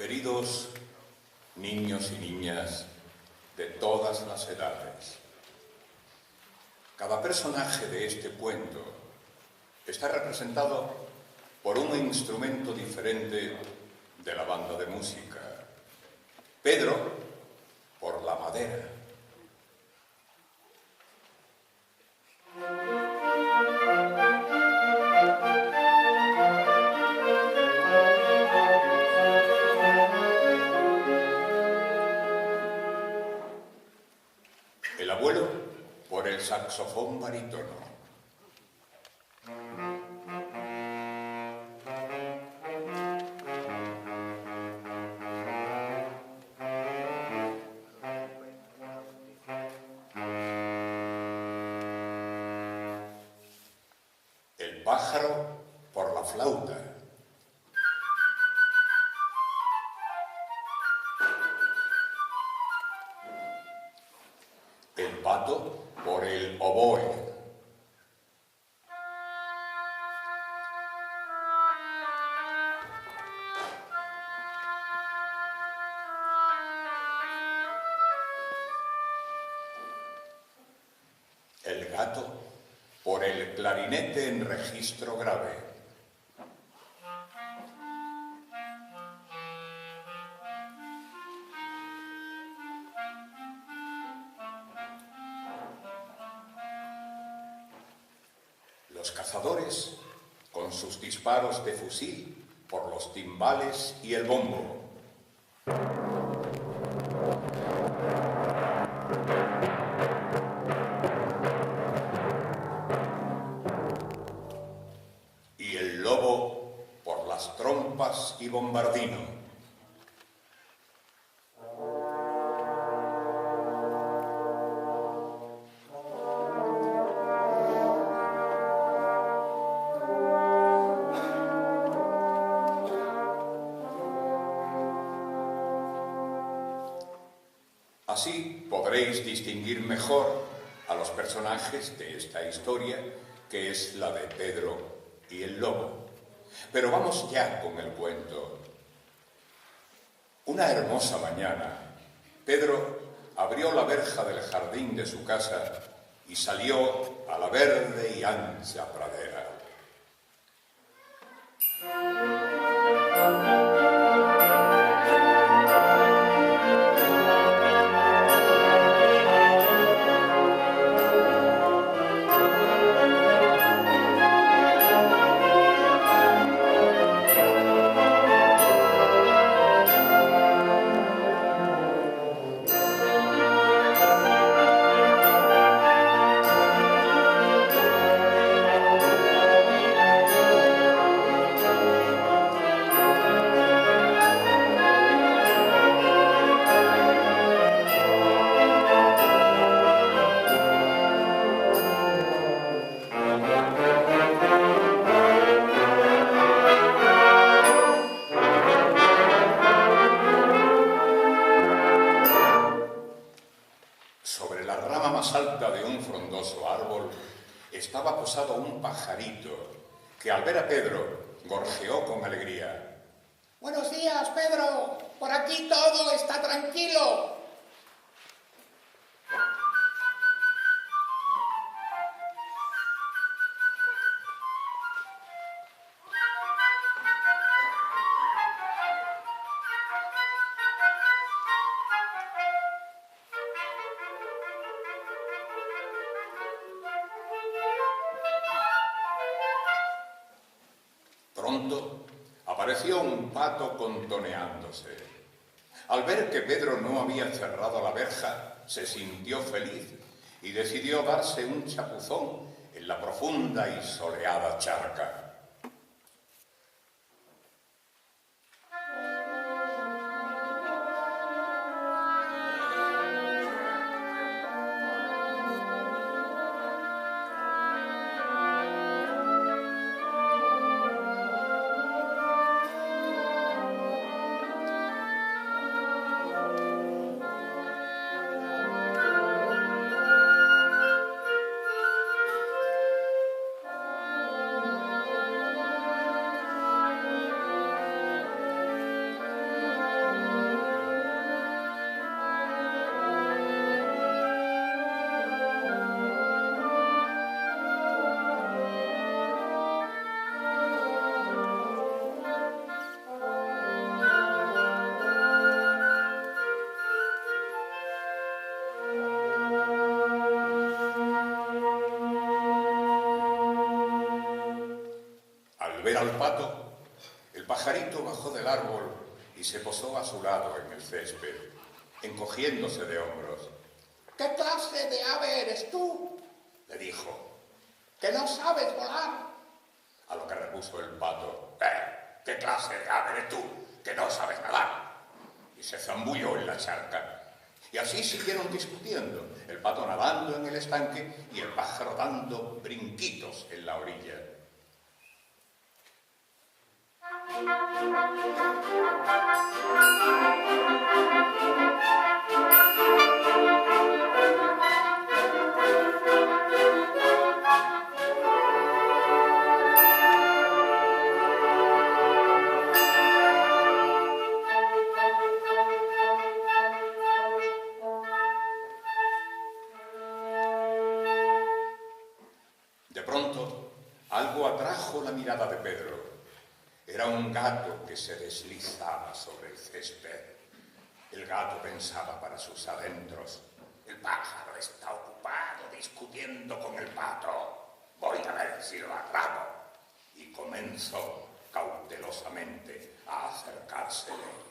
Queridos niños y niñas de todas las edades, cada personaje de este cuento está representado por un instrumento diferente de la banda de música. Pedro, por la madera. El abuelo, por el saxofón barítono. El pájaro, por la flauta. El pato, por el oboe. El gato, por el clarinete en registro grave. Los cazadores, con sus disparos de fusil, por los timbales y el bombo. Y el lobo, por las trompas y bombardino. Así podréis distinguir mejor a los personajes de esta historia, que es la de Pedro y el lobo. Pero vamos ya con el cuento. Una hermosa mañana, Pedro abrió la verja del jardín de su casa y salió a la verde y ancha pradera. Sobre la rama más alta de un frondoso árbol estaba posado un pajarito que al ver a Pedro gorjeó con alegría. ¡Buenos días, Pedro! Por aquí todo está tranquilo. Pronto apareció un pato contoneándose. Al ver que Pedro no había cerrado la verja, se sintió feliz y decidió darse un chapuzón en la profunda y soleada charca. pato, el pajarito bajó del árbol y se posó a su lado en el césped, encogiéndose de hombros. ¿Qué clase de ave eres tú? Le dijo. ¿Que no sabes volar? A lo que repuso el pato. ¿Qué clase de ave eres tú? Que no sabes nadar. Y se zambulló en la charca. Y así siguieron discutiendo, el pato nadando en el estanque y el pájaro dando brinquitos en la orilla. De pronto, algo atrajo la mirada de Pedro. Era un gato que se deslizaba sobre el césped. El gato pensaba para sus adentros. El pájaro está ocupado discutiendo con el pato. Voy a ver si lo atrapo. Y comenzó cautelosamente a acercársele.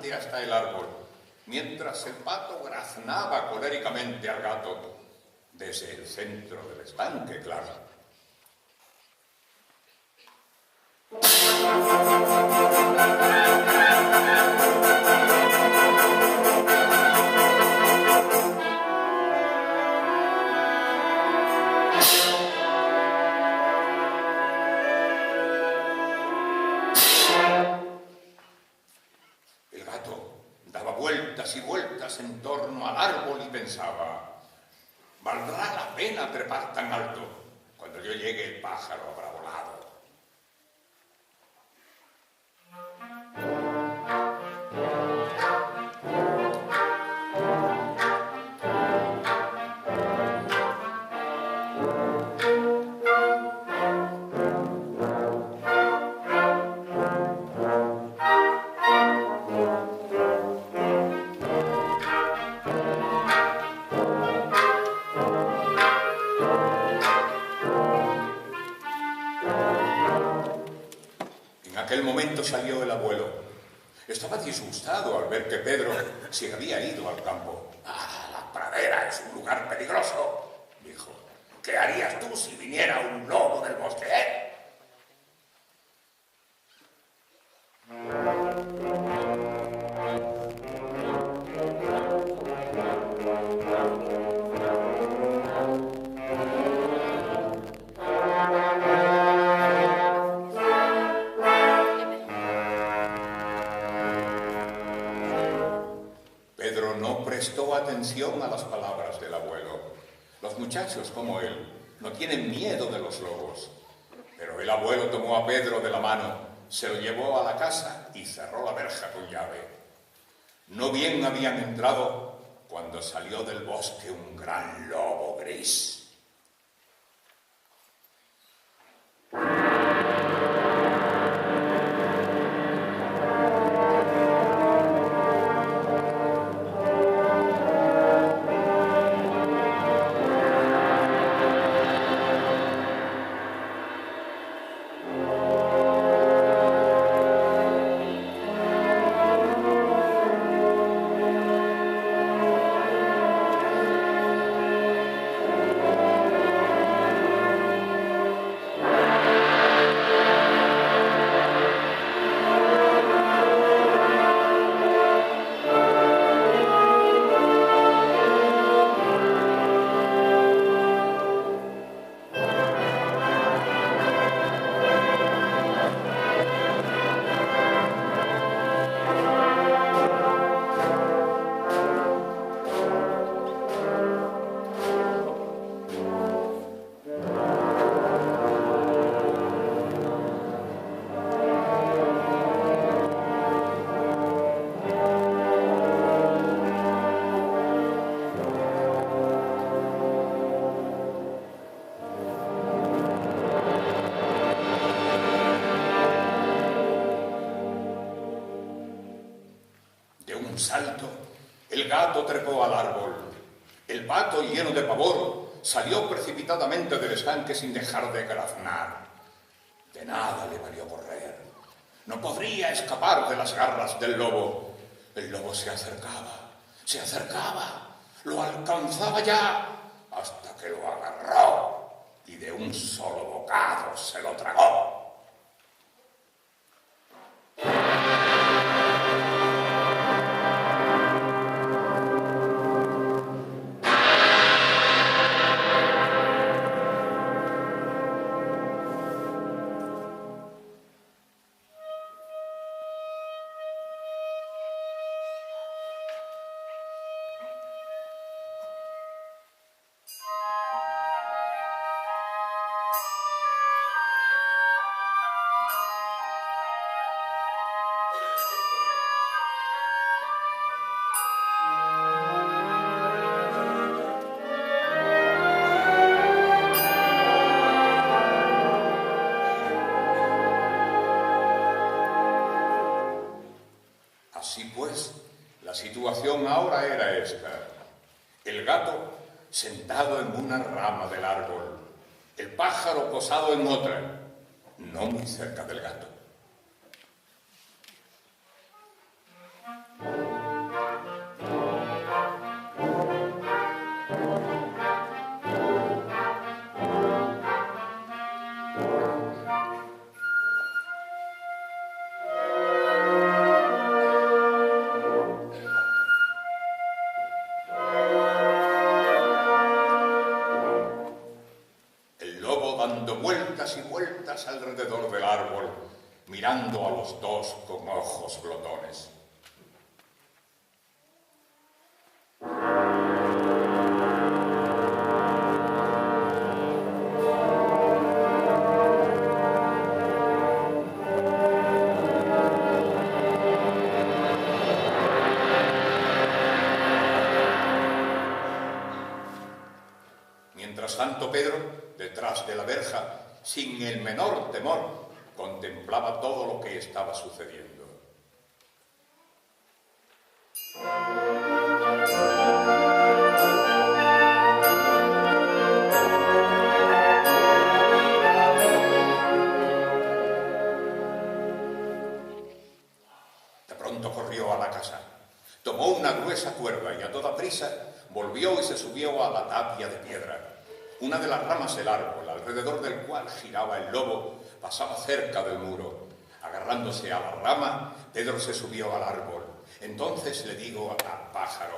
Hasta el árbol, mientras el pato graznaba coléricamente al gato desde el centro del estanque, claro. Y vueltas en torno al árbol y pensaba, ¿valdrá la pena trepar tan alto? Cuando yo llegue el pájaro habrá volado. En aquel momento salió el abuelo. Estaba disgustado al ver que Pedro se había ido al campo. La pradera es un lugar peligroso, dijo. ¿Qué harías tú si viniera un lobo del bosque? Pedro no prestó atención a las palabras del abuelo. Los muchachos como él no tienen miedo de los lobos. Pero el abuelo tomó a Pedro de la mano, se lo llevó a la casa y cerró la verja con llave. No bien habían entrado cuando salió del bosque un gran lobo gris. De un salto, el gato trepó al árbol. El pato, lleno de pavor, salió precipitadamente del estanque sin dejar de graznar. De nada le valió correr. No podría escapar de las garras del lobo. El lobo se acercaba, lo alcanzaba ya, hasta que lo agarró y de un solo bocado se lo tragó. Así pues, la situación ahora era esta. El gato sentado en una rama del árbol, el pájaro posado en otra, no muy cerca del gato. Dando vueltas y vueltas alrededor del árbol, mirando a los dos con ojos glotones. Mientras tanto, Pedro, detrás de la verja, sin el menor temor, contemplaba todo lo que estaba sucediendo. De pronto corrió a la casa, tomó una gruesa cuerda y a toda prisa volvió y se subió a la tapia de piedra. Una de las ramas del árbol, alrededor del cual giraba el lobo, pasaba cerca del muro. Agarrándose a la rama, Pedro se subió al árbol. Entonces le digo al pájaro: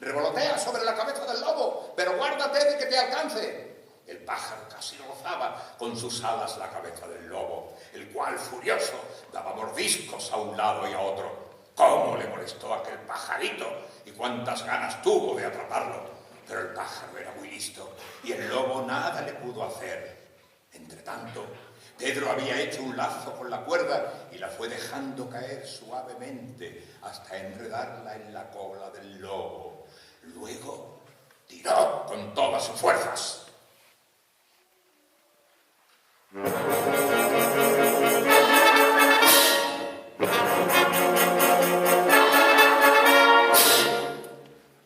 revolotea sobre la cabeza del lobo, pero guárdate de que te alcance. El pájaro casi rozaba con sus alas la cabeza del lobo, el cual, furioso, daba mordiscos a un lado y a otro. ¿Cómo le molestó aquel pajarito? Y cuántas ganas tuvo de atraparlo. Pero el pájaro era muy listo y el lobo nada le pudo hacer. Entretanto, Pedro había hecho un lazo con la cuerda y la fue dejando caer suavemente hasta enredarla en la cola del lobo. Luego tiró con todas sus fuerzas.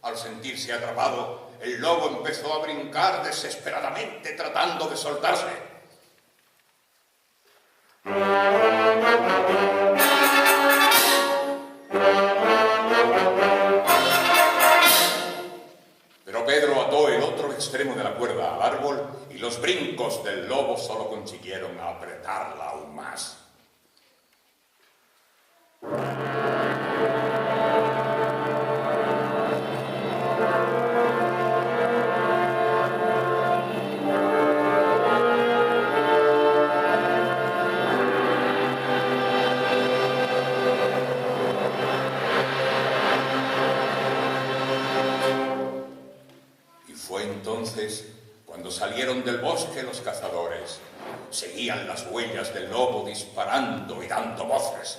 Al sentirse atrapado, el lobo empezó a brincar desesperadamente, tratando de soltarse. Pero Pedro ató el otro extremo de la cuerda al árbol y los brincos del lobo solo consiguieron apretarla aún más. Entonces, cuando salieron del bosque los cazadores, seguían las huellas del lobo disparando y dando voces.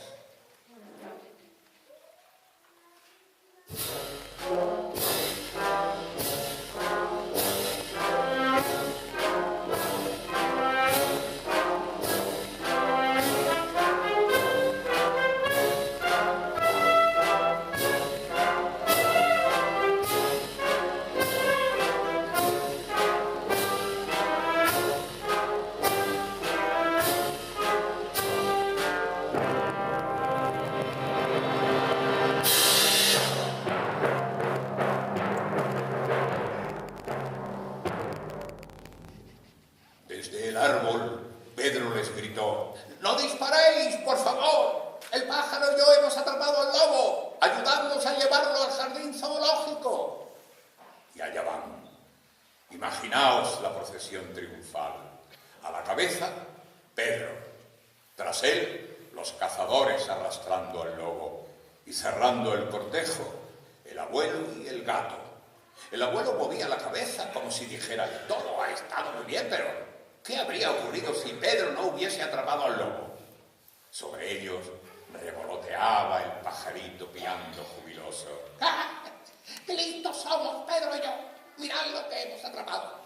pájaro y yo hemos atrapado al lobo. Ayudadnos a llevarlo al jardín zoológico. Y allá van. Imaginaos la procesión triunfal. A la cabeza, Pedro. Tras él, los cazadores arrastrando al lobo. Y cerrando el cortejo, el abuelo y el gato. El abuelo movía la cabeza como si dijera: todo ha estado muy bien, pero ¿qué habría ocurrido si Pedro no hubiese atrapado al lobo? Sobre ellos revoloteaba el pajarito piando jubiloso. ¡Ah! ¡Qué listos somos, Pedro y yo! Mirad lo que hemos atrapado.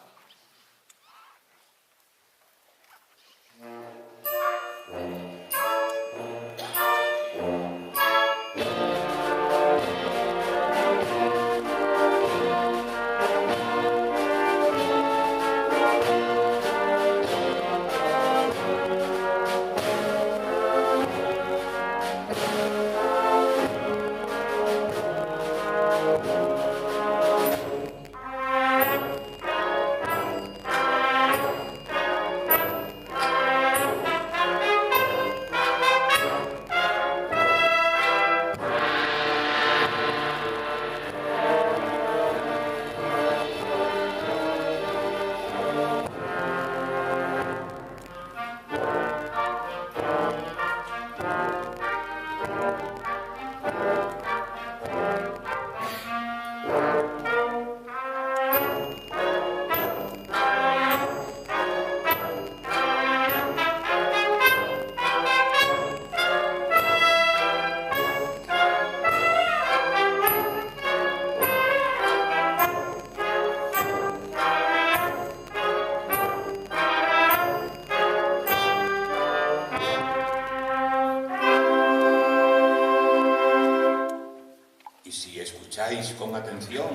Con atención,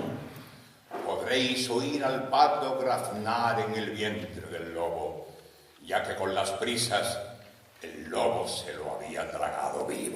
podréis oír al pato graznar en el vientre del lobo, ya que con las prisas el lobo se lo había tragado vivo.